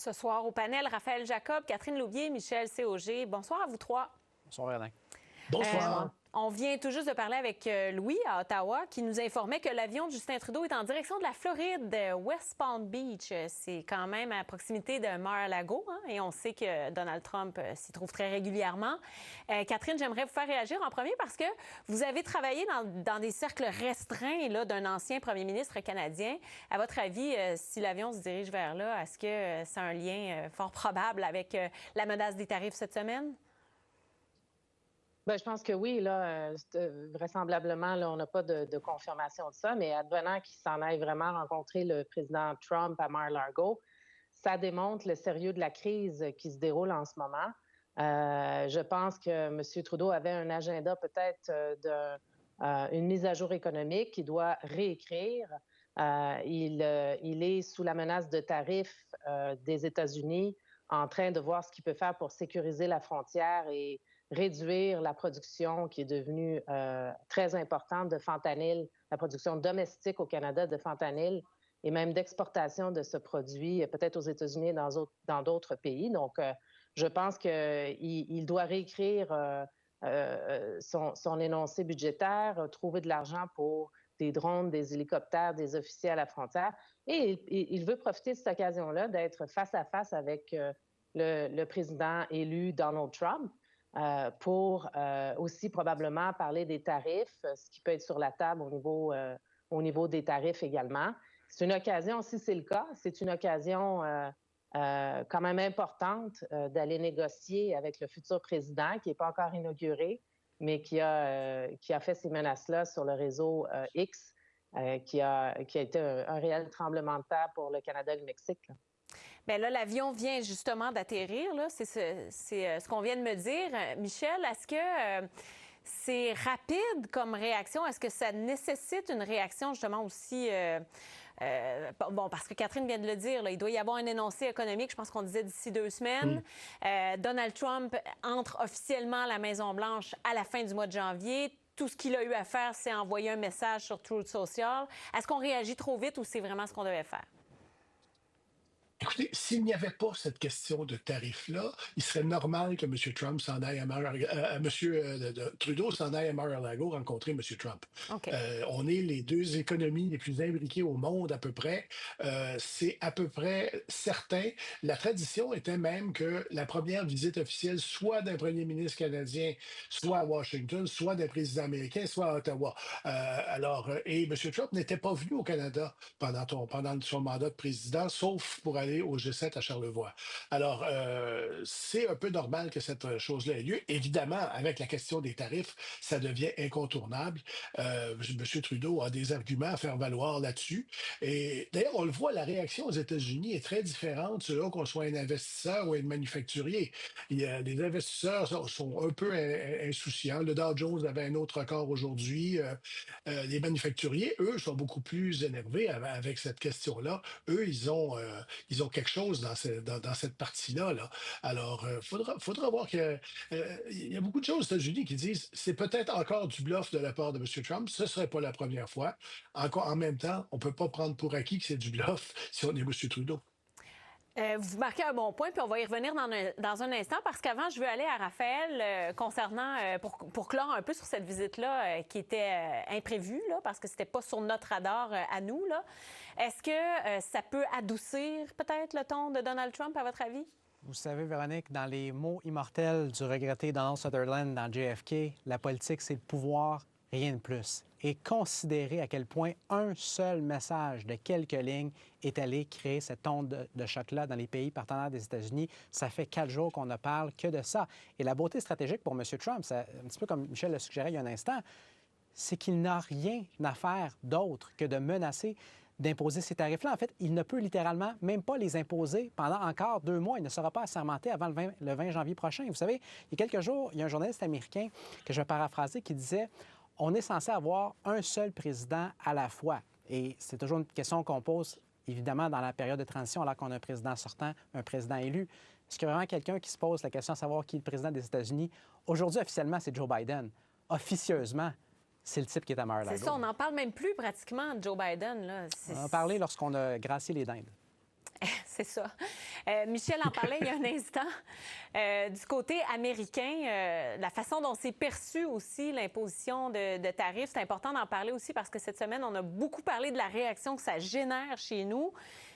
Ce soir au panel, Raphaël Jacob, Catherine Loubier, Michel Cog. Bonsoir à vous trois. Bonsoir, Alain. Bonsoir. On vient tout juste de parler avec Louis à Ottawa qui nous informait que l'avion de Justin Trudeau est en direction de la Floride, West Palm Beach. C'est quand même à proximité de Mar-a-Lago et on sait que Donald Trump s'y trouve très régulièrement. Catherine, j'aimerais vous faire réagir en premier parce que vous avez travaillé dans des cercles restreints là, d'un ancien premier ministre canadien. À votre avis, si l'avion se dirige vers là, est-ce que c'est un lien fort probable avec la menace des tarifs cette semaine? Bien, je pense que oui. Là, vraisemblablement, là, on n'a pas de confirmation de ça, mais advenant qu'il s'en aille vraiment rencontrer le président Trump à Mar-a-Lago, ça démontre le sérieux de la crise qui se déroule en ce moment. Je pense que M. Trudeau avait un agenda peut-être d'une mise à jour économique qu'il doit réécrire. Il est sous la menace de tarifs des États-Unis en train de voir ce qu'il peut faire pour sécuriser la frontière et réduire la production qui est devenue très importante de fentanyl, la production domestique au Canada de fentanyl et même d'exportation de ce produit, peut-être aux États-Unis et dans d'autres pays. Donc, je pense qu'il doit réécrire son énoncé budgétaire, trouver de l'argent pour des drones, des hélicoptères, des officiers à la frontière. Et il veut profiter de cette occasion-là d'être face à face avec le président élu Donald Trump. Pour aussi probablement parler des tarifs, ce qui peut être sur la table au niveau des tarifs également. C'est une occasion, si c'est le cas, c'est une occasion quand même importante d'aller négocier avec le futur président qui n'est pas encore inauguré, mais qui a fait ces menaces-là sur le réseau X, qui a été un réel tremblement de terre pour le Canada et le Mexique, là. Bien là, l'avion vient justement d'atterrir. C'est ce qu'on vient de me dire. Michel, est-ce que c'est rapide comme réaction? Est-ce que ça nécessite une réaction justement aussi... bon, parce que Catherine vient de le dire, là, il doit y avoir un énoncé économique, je pense qu'on disait d'ici 2 semaines. Donald Trump entre officiellement à la Maison-Blanche à la fin du mois de janvier. Tout ce qu'il a eu à faire, c'est envoyer un message sur Truth Social. Est-ce qu'on réagit trop vite ou c'est vraiment ce qu'on devait faire? Écoutez, s'il n'y avait pas cette question de tarif-là, il serait normal que M. Trump s'en aille Trudeau s'en aille à Mar-a-Lago rencontrer M. Trump. Okay. On est les deux économies les plus imbriquées au monde à peu près. C'est à peu près certain. La tradition était même que la première visite officielle, soit d'un premier ministre canadien, soit à Washington, soit d'un président américain, soit à Ottawa. Et M. Trump n'était pas venu au Canada pendant son mandat de président, sauf pour aller au G7 à Charlevoix. Alors, c'est un peu normal que cette chose-là ait lieu. Évidemment, avec la question des tarifs, ça devient incontournable. M. Trudeau a des arguments à faire valoir là-dessus. Et d'ailleurs, on le voit, la réaction aux États-Unis est très différente selon qu'on soit un investisseur ou un manufacturier. Les investisseurs sont un peu insouciants. Le Dow Jones avait un autre record aujourd'hui. Les manufacturiers, eux, sont beaucoup plus énervés avec cette question-là. Eux, ils ont quelque chose dans cette partie-là. Là. Alors, faudra voir qu'il y a beaucoup de choses aux États-Unis qui disent c'est peut-être encore du bluff de la part de M. Trump. Ce ne serait pas la première fois. En même temps, on ne peut pas prendre pour acquis que c'est du bluff si on est M. Trudeau. Vous marquez un bon point, puis on va y revenir dans un instant, parce qu'avant, je veux aller à Raphaël concernant, pour clore un peu sur cette visite-là qui était imprévue, là, parce que c'était pas sur notre radar à nous. Là. Est-ce que ça peut adoucir peut-être le ton de Donald Trump, à votre avis? Vous savez, Véronique, dans les mots immortels du regretté Donald Sutherland dans JFK, la politique, c'est le pouvoir, rien de plus. Et considérer à quel point un seul message de quelques lignes est allé créer cette onde de choc-là dans les pays partenaires des États-Unis. Ça fait 4 jours qu'on ne parle que de ça. Et la beauté stratégique pour M. Trump, c'est un petit peu comme Michel le suggérait il y a un instant, c'est qu'il n'a rien à faire d'autre que de menacer d'imposer ces tarifs-là. En fait, il ne peut littéralement même pas les imposer pendant encore 2 mois. Il ne sera pas assermenté avant le 20 janvier prochain. Vous savez, il y a quelques jours, il y a un journaliste américain que je vais paraphraser qui disait « On est censé avoir un seul président à la fois. » Et c'est toujours une question qu'on pose, évidemment, dans la période de transition, alors qu'on a un président sortant, un président élu. Est-ce qu'il y a vraiment quelqu'un qui se pose la question de savoir qui est le président des États-Unis? Aujourd'hui, officiellement, c'est Joe Biden. Officieusement, c'est le type qui est à Mar-a-Lago. C'est ça, on n'en parle même plus pratiquement de Joe Biden. Là. On en a parlé lorsqu'on a gracié les dindes. C'est C'est ça. Michel en parlait il y a un instant. Du côté américain, la façon dont c'est perçu aussi l'imposition de tarifs, c'est important d'en parler aussi parce que cette semaine, on a beaucoup parlé de la réaction que ça génère chez nous.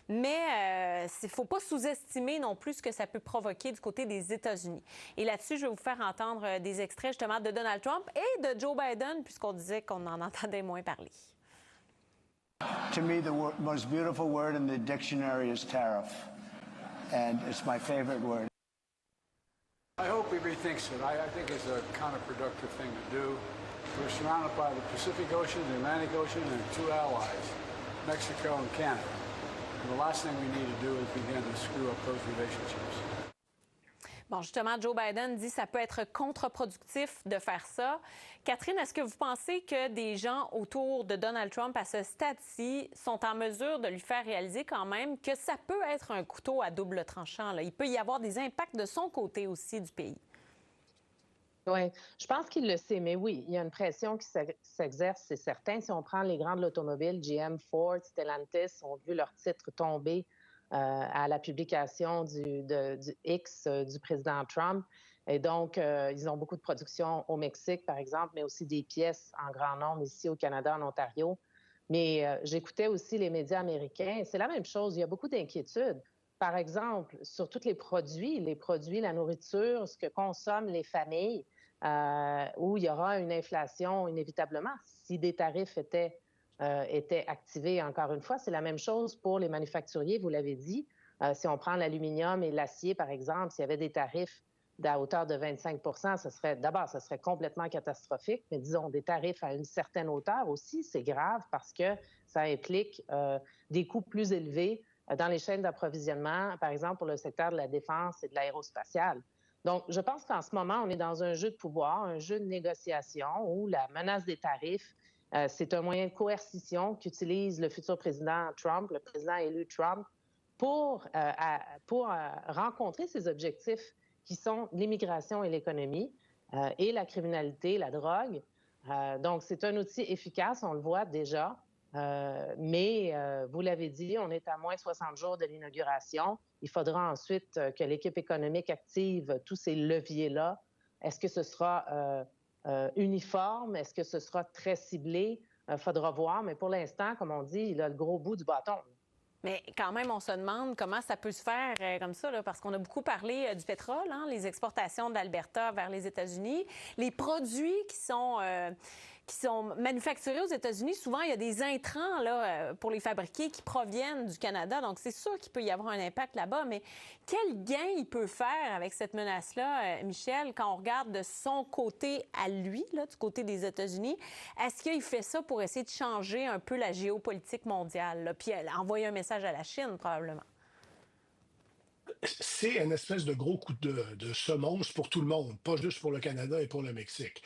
Mais il ne faut pas sous-estimer non plus ce que ça peut provoquer du côté des États-Unis. Et là-dessus, je vais vous faire entendre des extraits justement de Donald Trump et de Joe Biden, puisqu'on disait qu'on en entendait moins parler. To me, the most beautiful word in the dictionary is tariff, and it's my favorite word. I hope he rethinks it. I think it's a counterproductive thing to do. We're surrounded by the Pacific Ocean, the Atlantic Ocean, and two allies, Mexico and Canada. And the last thing we need to do is begin to screw up those relationships. Bon, justement, Joe Biden dit que ça peut être contre-productif de faire ça. Catherine, est-ce que vous pensez que des gens autour de Donald Trump à ce stade-ci sont en mesure de lui faire réaliser quand même que ça peut être un couteau à double tranchant, là? Il peut y avoir des impacts de son côté aussi du pays. Oui, je pense qu'il le sait, mais oui, il y a une pression qui s'exerce, c'est certain. Si on prend les grands de l'automobile, GM, Ford, Stellantis ont vu leur titre tomber à la publication du X du président Trump. Et donc, ils ont beaucoup de production au Mexique, par exemple, mais aussi des pièces en grand nombre ici au Canada, en Ontario. Mais j'écoutais aussi les médias américains. C'est la même chose. Il y a beaucoup d'inquiétudes. Par exemple, sur tous les produits, la nourriture, ce que consomment les familles, où il y aura une inflation inévitablement si des tarifs étaient activés. Encore une fois, c'est la même chose pour les manufacturiers, vous l'avez dit. Si on prend l'aluminium et l'acier, par exemple, s'il y avait des tarifs à hauteur de 25 ça serait complètement catastrophique. Mais disons, des tarifs à une certaine hauteur aussi, c'est grave parce que ça implique des coûts plus élevés dans les chaînes d'approvisionnement, par exemple pour le secteur de la défense et de l'aérospatiale. Donc, je pense qu'en ce moment, on est dans un jeu de pouvoir, un jeu de négociation où la menace des tarifs, c'est un moyen de coercition qu'utilise le futur président Trump, le président élu Trump, pour rencontrer ses objectifs qui sont l'immigration et l'économie et la criminalité, la drogue. Donc, c'est un outil efficace, on le voit déjà. Mais vous l'avez dit, on est à moins 60 jours de l'inauguration. Il faudra ensuite que l'équipe économique active tous ces leviers-là. Est-ce que ce sera uniforme? Est-ce que ce sera très ciblé? Il faudra voir. Mais pour l'instant, comme on dit, il a le gros bout du bâton. Mais quand même, on se demande comment ça peut se faire comme ça, là, parce qu'on a beaucoup parlé du pétrole, hein, les exportations de l'Alberta vers les États-Unis, les produits qui sont manufacturés aux États-Unis. Souvent, il y a des intrants là, pour les fabriquer qui proviennent du Canada. Donc, c'est sûr qu'il peut y avoir un impact là-bas. Mais quel gain il peut faire avec cette menace-là, Michel, quand on regarde de son côté à lui, là, du côté des États-Unis? Est-ce qu'il fait ça pour essayer de changer un peu la géopolitique mondiale, là, puis envoyer un message à la Chine, probablement? C'est une espèce de gros coup de semonce pour tout le monde, pas juste pour le Canada et pour le Mexique.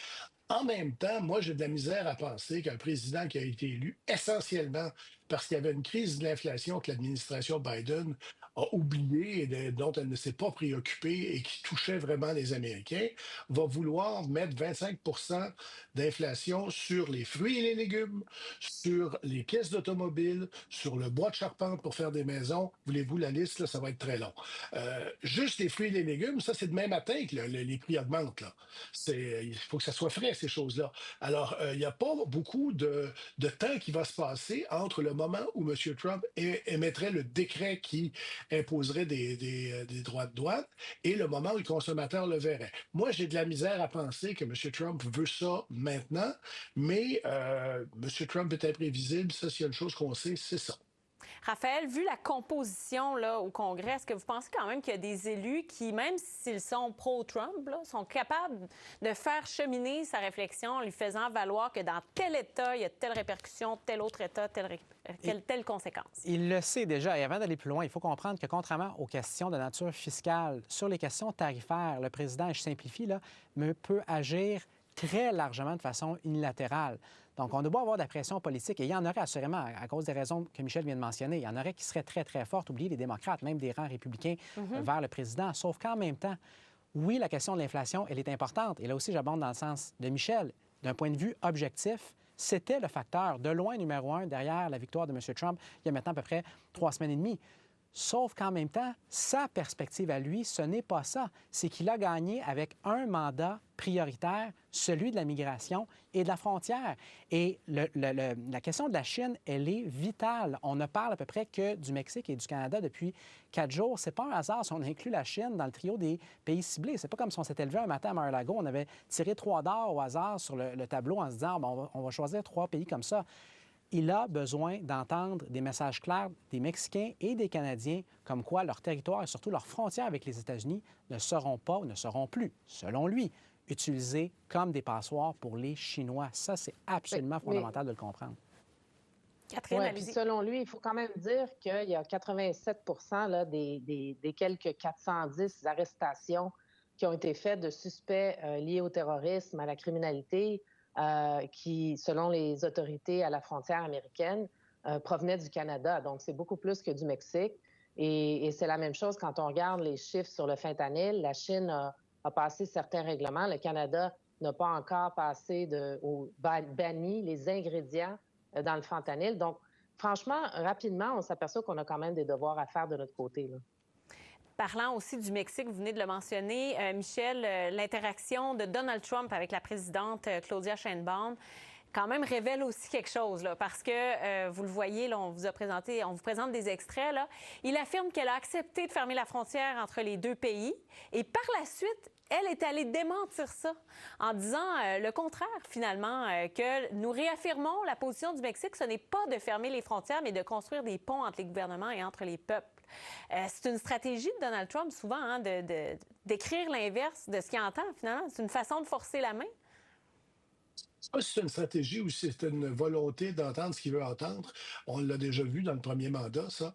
En même temps, moi, j'ai de la misère à penser qu'un président qui a été élu essentiellement parce qu'il y avait une crise de l'inflation que l'administration Biden a oubliée et dont elle ne s'est pas préoccupée et qui touchait vraiment les Américains, va vouloir mettre 25 d'inflation sur les fruits et les légumes, sur les pièces d'automobile, sur le bois de charpente pour faire des maisons. Voulez-vous la liste? Là, ça va être très long. Juste les fruits et les légumes, ça, c'est demain matin que les prix augmentent. Là. Il faut que ça soit frais, ces choses-là. Alors, il n'y a pas beaucoup de temps qui va se passer entre le moment où M. Trump émettrait le décret qui imposerait des droits de douane et le moment où le consommateur le verrait. Moi, j'ai de la misère à penser que M. Trump veut ça maintenant, mais M. Trump est imprévisible. Ça, s'il y a une chose qu'on sait, c'est ça. Raphaël, vu la composition là, au Congrès, est-ce que vous pensez quand même qu'il y a des élus qui, même s'ils sont pro-Trump, là, sont capables de faire cheminer sa réflexion en lui faisant valoir que dans tel État, il y a telle répercussion, tel autre État, telle conséquence? Il le sait déjà. Et avant d'aller plus loin, il faut comprendre que contrairement aux questions de nature fiscale, sur les questions tarifaires, le président, je simplifie, là, peut agir très largement de façon unilatérale. Donc, on doit avoir de la pression politique, et il y en aurait assurément, à cause des raisons que Michel vient de mentionner, il y en aurait qui seraient très, très fortes. Oubliez les démocrates, même des rangs républicains vers le président. Sauf qu'en même temps, oui, la question de l'inflation, elle est importante. Et là aussi, j'abonde dans le sens de Michel. D'un point de vue objectif, c'était le facteur de loin numéro 1 derrière la victoire de M. Trump il y a maintenant à peu près 3 semaines et demie. Sauf qu'en même temps, sa perspective à lui, ce n'est pas ça. C'est qu'il a gagné avec un mandat prioritaire, celui de la migration et de la frontière. Et la question de la Chine, elle est vitale. On ne parle à peu près que du Mexique et du Canada depuis 4 jours. C'est pas un hasard si on inclut la Chine dans le trio des pays ciblés. C'est pas comme si on s'était levé un matin à Mar-a-Lago, on avait tiré 3 dards au hasard sur le tableau en se disant bon, on va choisir 3 pays comme ça. Il a besoin d'entendre des messages clairs des Mexicains et des Canadiens comme quoi leur territoire et surtout leurs frontières avec les États-Unis ne seront pas ou ne seront plus, selon lui, utilisés comme des passoires pour les Chinois. Ça, c'est absolument fondamental de le comprendre. Catherine, puis selon lui, il faut quand même dire qu'il y a 87 là, des quelques 410 arrestations qui ont été faites de suspects liés au terrorisme, à la criminalité, qui, selon les autorités à la frontière américaine, provenaient du Canada. Donc, c'est beaucoup plus que du Mexique. Et c'est la même chose quand on regarde les chiffres sur le fentanyl. La Chine a passé certains règlements. Le Canada n'a pas encore passé ou banni les ingrédients dans le fentanyl. Donc, franchement, rapidement, on s'aperçoit qu'on a quand même des devoirs à faire de notre côté, là. Parlant aussi du Mexique, vous venez de le mentionner, Michel, l'interaction de Donald Trump avec la présidente Claudia Sheinbaum quand même révèle aussi quelque chose, là, parce que, vous le voyez, là, on vous présente des extraits, là. Il affirme qu'elle a accepté de fermer la frontière entre les 2 pays et par la suite, elle est allée démentir ça en disant le contraire, finalement, que nous réaffirmons la position du Mexique, ce n'est pas de fermer les frontières, mais de construire des ponts entre les gouvernements et entre les peuples. C'est une stratégie de Donald Trump, souvent, hein, d'écrire l'inverse de ce qu'il entend, finalement. C'est une façon de forcer la main. Je ne sais pas si c'est une stratégie ou si c'est une volonté d'entendre ce qu'il veut entendre. On l'a déjà vu dans le premier mandat, ça.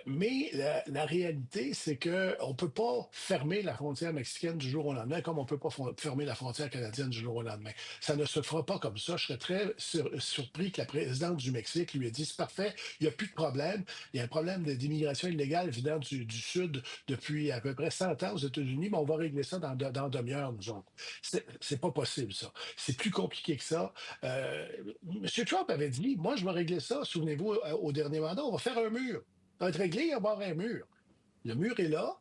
Mais la réalité, c'est qu'on ne peut pas fermer la frontière mexicaine du jour au lendemain, comme on ne peut pas fermer la frontière canadienne du jour au lendemain. Ça ne se fera pas comme ça. Je serais très surpris que la présidente du Mexique lui ait dit, c'est parfait, il n'y a plus de problème. Il y a un problème d'immigration illégale venant du Sud depuis à peu près 100 ans aux États-Unis, mais on va régler ça dans demi-heure, nous autres. C'est pas possible, ça. C'est plus compliqué que ça. M. Trump avait dit, moi, je vais régler ça, souvenez-vous, au dernier mandat, on va faire un mur. Ça va être réglé, il va y avoir un mur. Le mur est là,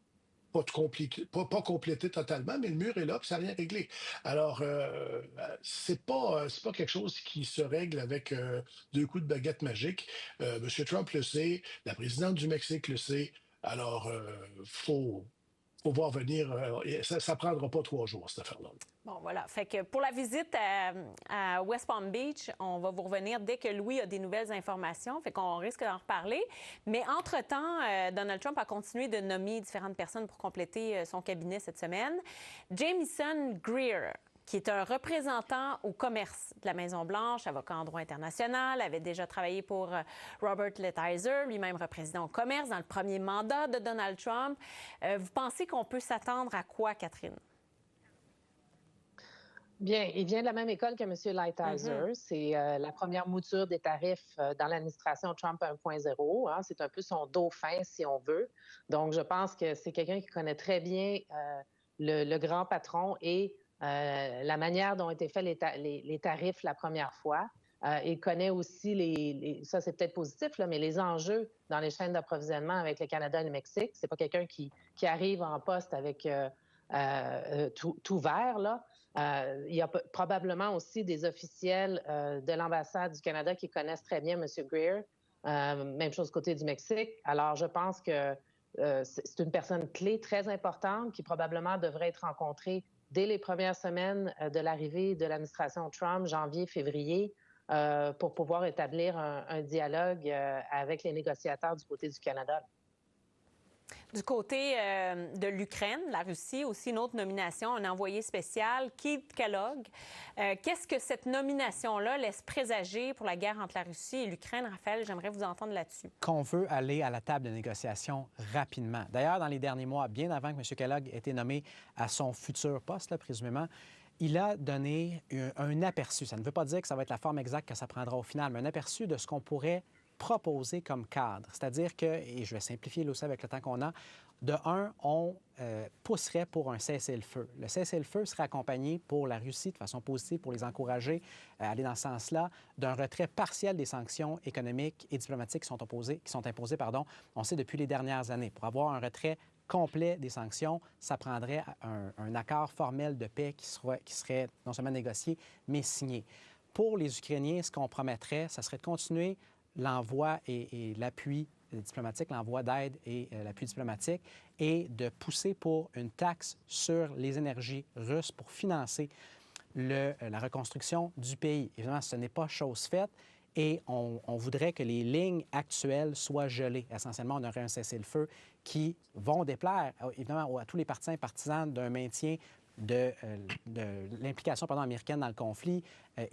pas complété totalement, mais le mur est là, puis ça n'a rien réglé. Alors, c'est pas quelque chose qui se règle avec 2 coups de baguette magique. M. Trump le sait, la présidente du Mexique le sait. Alors, faut voir venir. Ça ne prendra pas 3 jours, cette affaire-là. Bon, voilà. Fait que pour la visite à West Palm Beach, on va vous revenir dès que Louis a des nouvelles informations. Fait qu'on risque d'en reparler. Mais entre-temps, Donald Trump a continué de nommer différentes personnes pour compléter son cabinet cette semaine. Jamieson Greer, qui est un représentant au commerce de la Maison-Blanche, avocat en droit international, avait déjà travaillé pour Robert Lighthizer, lui-même représentant au commerce dans le premier mandat de Donald Trump. Vous pensez qu'on peut s'attendre à quoi, Catherine? Bien, il vient de la même école que M. Lighthizer. C'est la première mouture des tarifs dans l'administration Trump 1.0. Hein. C'est un peu son dauphin, si on veut. Donc, je pense que c'est quelqu'un qui connaît très bien le grand patron et la manière dont ont été faits les tarifs la première fois. Il connaît aussi ça c'est peut-être positif, là, mais les enjeux dans les chaînes d'approvisionnement avec le Canada et le Mexique. C'est pas quelqu'un qui arrive en poste avec tout vert, là. Il y a probablement aussi des officiels de l'ambassade du Canada qui connaissent très bien M. Greer. Même chose côté du Mexique. Alors, je pense que c'est une personne clé très importante qui probablement devrait être rencontrée dès les premières semaines de l'arrivée de l'administration Trump, janvier, février, pour pouvoir établir un dialogue avec les négociateurs du côté du Canada. Du côté de l'Ukraine, la Russie, aussi une autre nomination, un envoyé spécial, Keith Kellogg. Qu'est-ce que cette nomination-là laisse présager pour la guerre entre la Russie et l'Ukraine? Raphaël, j'aimerais vous entendre là-dessus. Qu'on veut aller à la table de négociation rapidement. D'ailleurs, dans les derniers mois, bien avant que M. Kellogg ait été nommé à son futur poste, là, présumément, il a donné un aperçu. Ça ne veut pas dire que ça va être la forme exacte que ça prendra au final, mais un aperçu de ce qu'on pourrait proposé comme cadre. C'est-à-dire que, et je vais simplifier là aussi avec le temps qu'on a, de un, on pousserait pour un cessez-le-feu. Le cessez-le-feu serait accompagné pour la Russie de façon positive, pour les encourager à aller dans ce sens-là, d'un retrait partiel des sanctions économiques et diplomatiques qui sont imposées, on sait depuis les dernières années. Pour avoir un retrait complet des sanctions, ça prendrait un accord formel de paix qui serait non seulement négocié, mais signé. Pour les Ukrainiens, ce qu'on promettrait, ça serait de continuer l'envoi et l'appui diplomatique, l'envoi d'aide et l'appui diplomatique, et de pousser pour une taxe sur les énergies russes pour financer la reconstruction du pays. Évidemment, ce n'est pas chose faite et on voudrait que les lignes actuelles soient gelées. Essentiellement, on aurait un cessez-le-feu qui vont déplaire, évidemment, à tous les partisans d'un maintien de l'implication américaine dans le conflit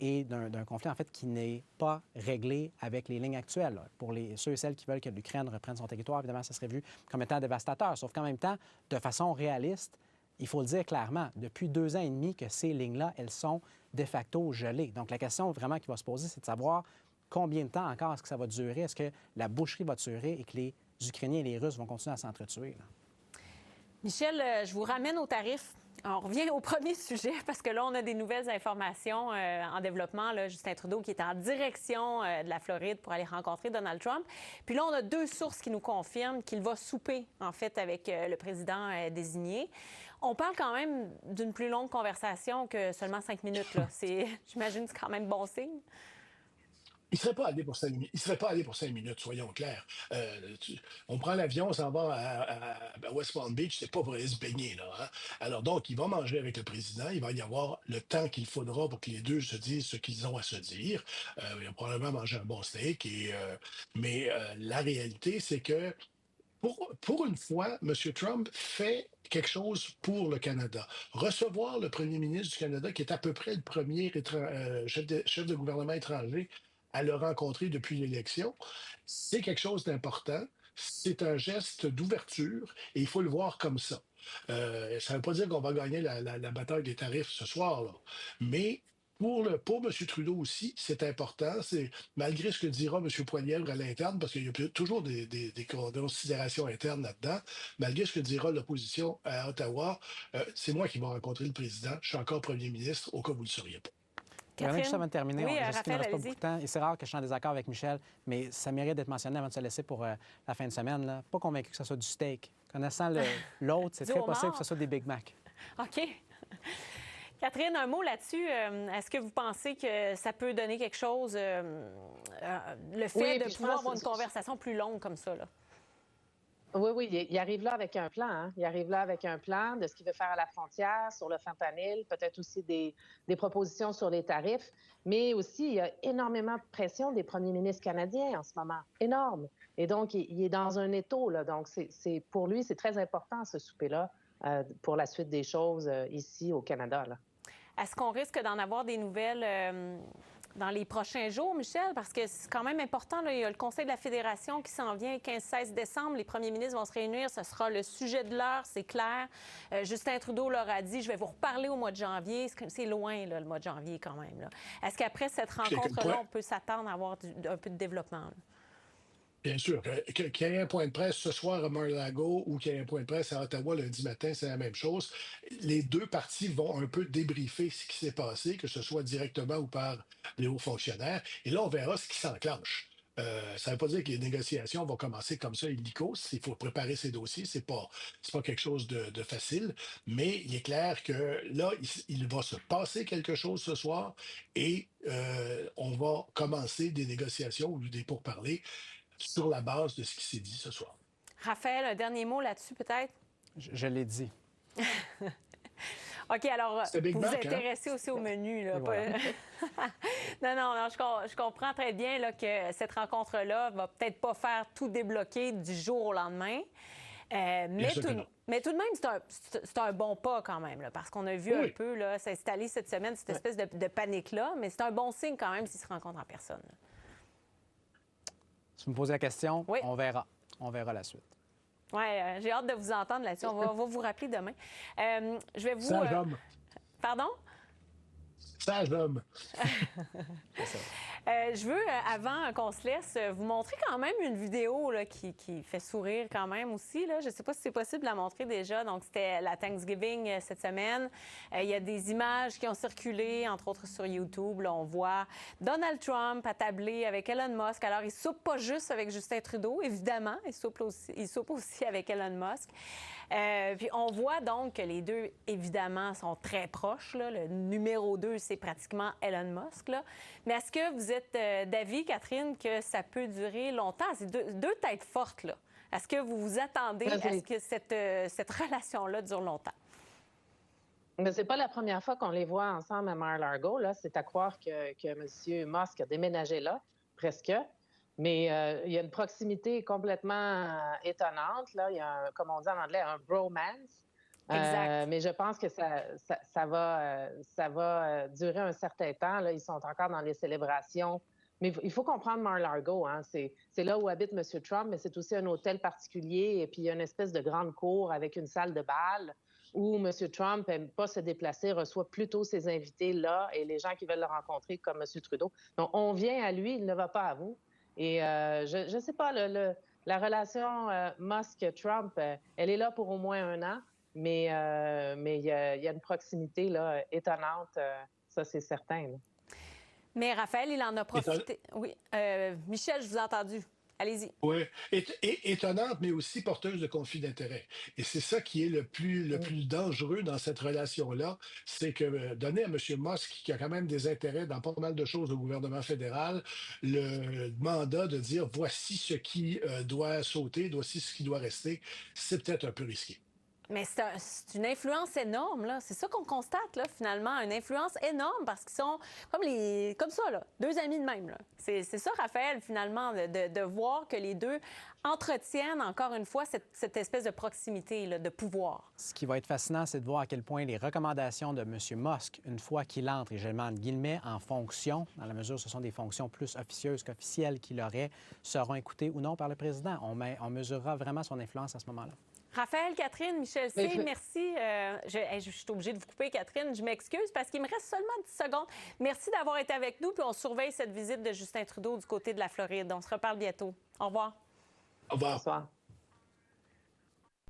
et d'un conflit, en fait, qui n'est pas réglé avec les lignes actuelles. Là. Pour ceux et celles qui veulent que l'Ukraine reprenne son territoire, évidemment, ça serait vu comme étant dévastateur. Sauf qu'en même temps, de façon réaliste, il faut le dire clairement, depuis 2 ans et demi que ces lignes-là, elles sont de facto gelées. Donc, la question vraiment qui va se poser, c'est de savoir combien de temps encore est-ce que ça va durer? Est-ce que la boucherie va durer et que les Ukrainiens et les Russes vont continuer à s'entretuer? Michel, je vous ramène aux tarifs. On revient au premier sujet parce que là, on a des nouvelles informations en développement. Là, Justin Trudeau qui est en direction de la Floride pour aller rencontrer Donald Trump. Puis là, on a 2 sources qui nous confirment qu'il va souper, en fait, avec le président désigné. On parle quand même d'une plus longue conversation que seulement 5 minutes. Là. J'imagine que c'est quand même bon signe. Il ne serait pas allé pour 5 minutes. Il serait pas allé pour 5 minutes, soyons clairs. On prend l'avion, on s'en va à West Palm Beach, c'est pas pour aller se baigner, là. Hein? Alors donc, il va manger avec le président, il va y avoir le temps qu'il faudra pour que les deux se disent ce qu'ils ont à se dire. Il va probablement manger un bon steak, mais la réalité, c'est que pour une fois, M. Trump fait quelque chose pour le Canada. Recevoir le premier ministre du Canada, qui est à peu près le premier chef de gouvernement étranger à le rencontrer depuis l'élection, c'est quelque chose d'important. C'est un geste d'ouverture et il faut le voir comme ça. Ça ne veut pas dire qu'on va gagner la bataille des tarifs ce soir, là. Mais pour M. Trudeau aussi, c'est important. Malgré ce que dira M. Poilievre à l'interne, parce qu'il y a toujours des considérations internes là-dedans, malgré ce que dira l'opposition à Ottawa, c'est moi qui vais rencontrer le président. Je suis encore premier ministre, au cas où vous ne le seriez pas. Catherine? Juste avant de terminer, Oui, je sais qu'il ne Raphaël, reste pas beaucoup allez-y. de temps. Et c'est rare que je sois en désaccord avec Michel, mais ça mérite d'être mentionné avant de se laisser pour la fin de semaine. Là. Pas convaincu que ce soit du steak. Connaissant l'autre, c'est Du très homard. possible que ce soit des Big Mac. OK. Catherine, un mot là-dessus. Est-ce que vous pensez que ça peut donner quelque chose, le fait Oui, de puis je pouvoir pense- avoir une conversation plus longue comme ça? Là? Oui, il arrive là avec un plan. Hein? Il arrive là avec un plan de ce qu'il veut faire à la frontière, sur le fentanyl, peut-être aussi des propositions sur les tarifs. Mais aussi, il y a énormément de pression des premiers ministres canadiens en ce moment. Énorme. Et donc, il est dans un étau. Là. Donc, pour lui, c'est très important, ce souper-là, pour la suite des choses ici au Canada. Là. Est-ce qu'on risque d'en avoir des nouvelles dans les prochains jours, Michel? Parce que c'est quand même important. Là, il y a le Conseil de la Fédération qui s'en vient le 15-16 décembre. Les premiers ministres vont se réunir. Ce sera le sujet de l'heure, c'est clair. Justin Trudeau leur a dit, je vais vous reparler au mois de janvier. C'est loin, là, le mois de janvier, quand même. Là. Est-ce qu'après cette rencontre-là, on peut s'attendre à avoir un peu de développement? Là? Bien sûr. Qu'il y ait un point de presse ce soir à Mar-a-Lago ou qu'il y ait un point de presse à Ottawa lundi matin, c'est la même chose. Les deux parties vont un peu débriefer ce qui s'est passé, que ce soit directement ou par les hauts fonctionnaires. Et là, on verra ce qui s'enclenche. Ça ne veut pas dire que les négociations vont commencer comme ça, illico. Il faut préparer ces dossiers. C'est pas quelque chose de facile. Mais il est clair que là, il va se passer quelque chose ce soir et on va commencer des négociations ou des pourparlers sur la base de ce qui s'est dit ce soir. Raphaël, un dernier mot là-dessus, peut-être? Je l'ai dit. OK, alors, Big vous Mac, vous intéressez aussi au menu. Là, voilà. non, je comprends très bien là, que cette rencontre-là va peut-être pas faire tout débloquer du jour au lendemain. Mais tout de même, c'est un bon pas quand même, là, parce qu'on a vu un peu là, s'installer cette semaine cette espèce de panique-là, mais c'est un bon signe quand même s'ils se rencontrent en personne. Là. Si vous me posez la question, Oui. on verra. On verra la suite. Oui, j'ai hâte de vous entendre là-dessus. On va vous rappeler demain. Je vais vous... Sage homme. Pardon? Sage homme. Je veux, avant qu'on se laisse, vous montrer quand même une vidéo là, qui fait sourire quand même aussi. Là. Je ne sais pas si c'est possible de la montrer déjà. Donc, c'était la Thanksgiving cette semaine. Il y a des images qui ont circulé, entre autres sur YouTube. Là, on voit Donald Trump attabler avec Elon Musk. Alors, il soupe pas juste avec Justin Trudeau, évidemment. Il soupe aussi avec Elon Musk. Puis on voit donc que les deux, évidemment, sont très proches. Là. Le numéro 2, c'est pratiquement Elon Musk. Là. Mais est-ce que vous êtes d'avis, Catherine, que ça peut durer longtemps? C'est deux têtes fortes. Là. Est-ce que vous vous attendez à ce que cette relation-là dure longtemps? Mais c'est pas la première fois qu'on les voit ensemble à Mar-a-Lago. C'est à croire que M. Musk a déménagé là, presque. Mais il y a une proximité complètement étonnante. Là. Il y a, comme on dit en anglais, un bromance. Exact. Mais je pense que ça va durer un certain temps. Là. Ils sont encore dans les célébrations. Mais il faut comprendre Mar-a-Lago. Hein. C'est là où habite M. Trump, mais c'est aussi un hôtel particulier. Et puis, il y a une espèce de grande cour avec une salle de bal où M. Trump n'aime pas se déplacer, reçoit plutôt ses invités là et les gens qui veulent le rencontrer, comme M. Trudeau. Donc, on vient à lui, il ne va pas à vous. Et je ne sais pas, la relation Musk-Trump, elle est là pour au moins 1 an, mais il y a une proximité là, étonnante, ça c'est certain. Là. Mais Raphaël, il en a profité. Oui. Michel, je vous ai entendu. Allez-y. Oui, étonnante, mais aussi porteuse de conflits d'intérêts. Et c'est ça qui est le plus dangereux dans cette relation-là, c'est que donner à M. Musk, qui a quand même des intérêts dans pas mal de choses au gouvernement fédéral, le mandat de dire voici ce qui doit sauter, voici ce qui doit rester, c'est peut-être un peu risqué. Mais c'est une influence énorme, là. C'est ça qu'on constate, là, finalement. Une influence énorme parce qu'ils sont comme ça, là. 2 amis de même, là. C'est ça, Raphaël, finalement, de voir que les deux entretiennent, encore une fois, cette espèce de proximité, là, de pouvoir. Ce qui va être fascinant, c'est de voir à quel point les recommandations de M. Musk, une fois qu'il entre, et je le mets entre guillemets, en fonction, dans la mesure où ce sont des fonctions plus officieuses qu'officielles qu'il aurait, seront écoutées ou non par le président. On mesurera vraiment son influence à ce moment-là. Raphaël, Catherine, Michel C., merci. Je suis obligée de vous couper, Catherine. Je m'excuse parce qu'il me reste seulement 10 secondes. Merci d'avoir été avec nous, puis on surveille cette visite de Justin Trudeau du côté de la Floride. On se reparle bientôt. Au revoir. Au revoir. Bonsoir.